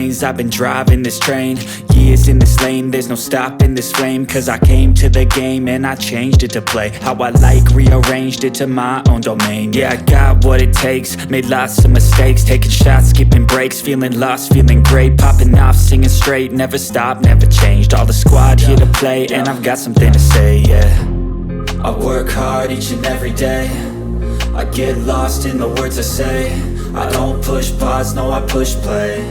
veins, I've been driving this train. Years in this lane, there's no stopping this flame. Cause I came to the game and I changed it to play how I like, rearranged it to my own domain. Yeah, I got what it takes, made lots of mistakes, taking shots, skipping breaks, feeling lost, feeling great, popping off, singing straight, never stopped, never changed. All the squad here to play, and I've got something to say, yeah. I work hard each and every day, I get lost in the words I say. I don't push pause, no I push play.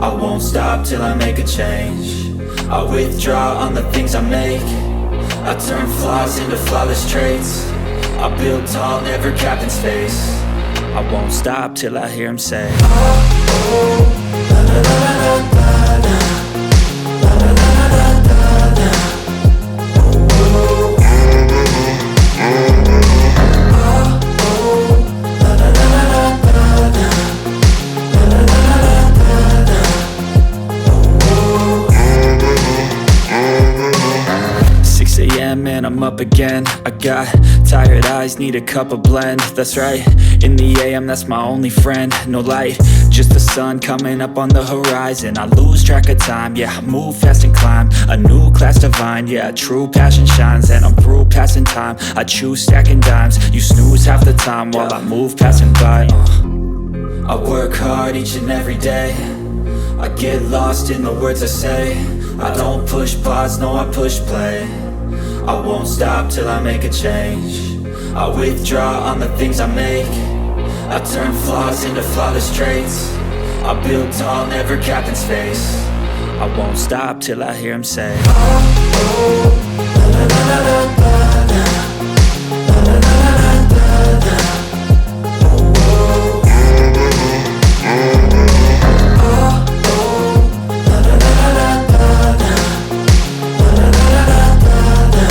I won't stop till I make a change. I withdraw on the things I make. I turn flaws into flawless traits. I build tall, never capped in space. I won't stop till I hear him say, oh, oh, la la la la la la. And I'm up again. I got tired eyes, need a cup of blend. That's right, in the AM, that's my only friend. No light, just the sun coming up on the horizon. I lose track of time, yeah, I move fast and climb a new class divine, yeah, true passion shines. And I'm through passing time, I choose stacking dimes. You snooze half the time while I move passing by. I work hard each and every day, I get lost in the words I say. I don't push pause, no I push play. I won't stop till I make a change. I withdraw on the things I make. I turn flaws into flawless traits. I build tall, never capped in space. I won't stop till I hear him say, oh, oh, la la la la la la. La la la la la la. Oh, oh. Oh, oh, la la la la la la. La la la la la.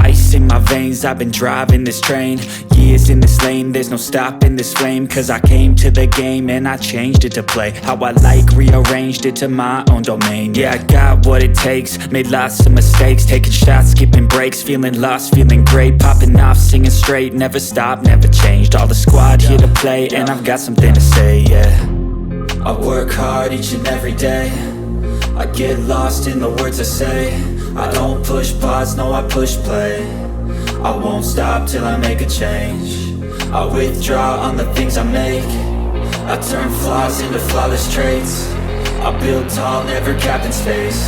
'Ice in my veins, I've been driving this train. Years in this lane, there's no stopping this flame. Cause I came to the game and I changed it to play how I like, rearranged it to my own domain. Yeah, I got what it takes, made lots of mistakes, taking shots, skipping breaks, feeling lost, feeling great, popping off, singing straight, never stopped, never changed. All the squad here to play, and I've got something to say, yeah. I work hard each and every day, I get lost in the words I say. I don't push pause, no I push play. I won't stop till I make a change. I withdraw on the things I make. I turn flaws into flawless traits. I build tall, never capped in space.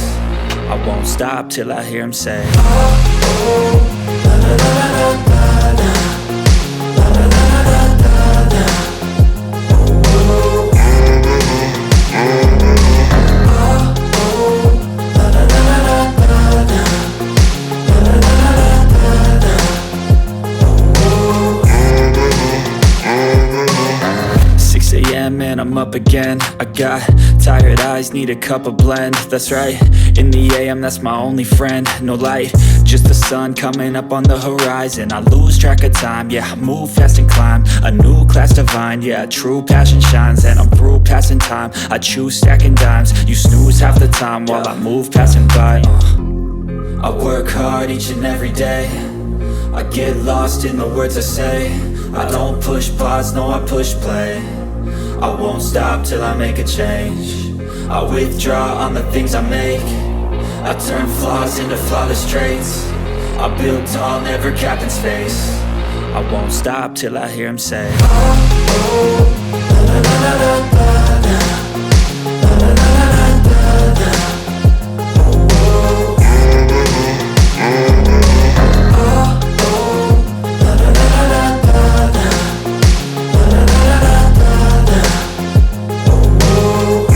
I won't stop till I hear him say, oh, oh, la la la la la la. La la la la la la la. Oh, oh. And I'm up again. I got tired eyes, need a cup of blend. That's right, in the AM, that's my only friend. No light, just the sun coming up on the horizon. I lose track of time, yeah, I move fast and climb a new class divine, yeah, true passion shines. And I'm through passing time, I choose stacking dimes. You snooze half the time while I move passing by. I work hard each and every day, I get lost in the words I say. I don't push pause, no I push play. I won't stop till I make a change. I withdraw on the things I make. I turn flaws into flawless traits. I build tall, never capped in space. I won't stop till I hear him say, oh, oh, la la la la la la. La la la la la la. Oh, oh. Oh, oh, la la la la la la. La la la la la la. Oh, oh.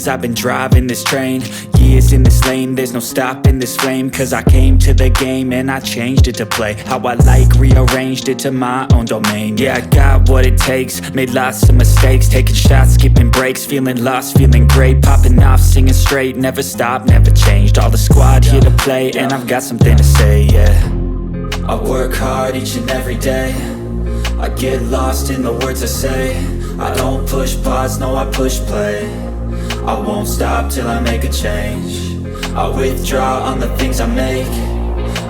years I've been driving this train, years in this lane, there's no stopping this flame. Cause I came to the game and I changed it to play how I like, rearranged it to my own domain. Yeah, I got what it takes, made lots of mistakes, taking shots, skipping breaks, feeling lost, feeling great, popping off, singing straight, never stopped, never changed. All the squad here to play, and I've got something to say, yeah. I work hard each and every day, I get lost in the words I say. I don't push pause, no I push play. I won't stop till I make a change. I withdraw on the things I make.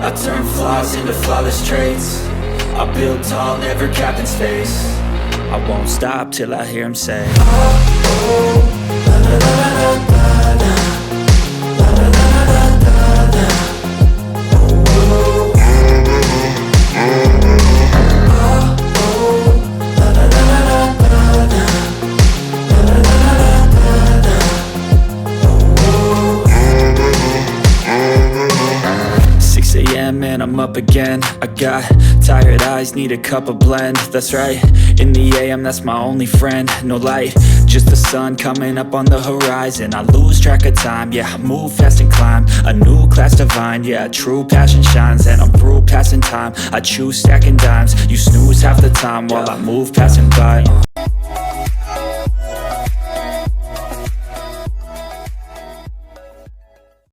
I turn flaws into flawless traits. I build tall, never capped in space. I won't stop till I hear him say, oh, oh, la la la la la la, la la la la la la, oh, oh, la la la la la la, la la la la la la, oh, oh. 6 a.m. and I'm up again. I got tired eyes, need a cup of blend. That's right, in the AM, that's my only friend. No light, just the sun coming up on the horizon. I lose track of time, yeah, I move fast and climb a new class divine, yeah, true passion shines. And I'm through passing time, I choose stacking dimes. You snooze half the time while I move passing by.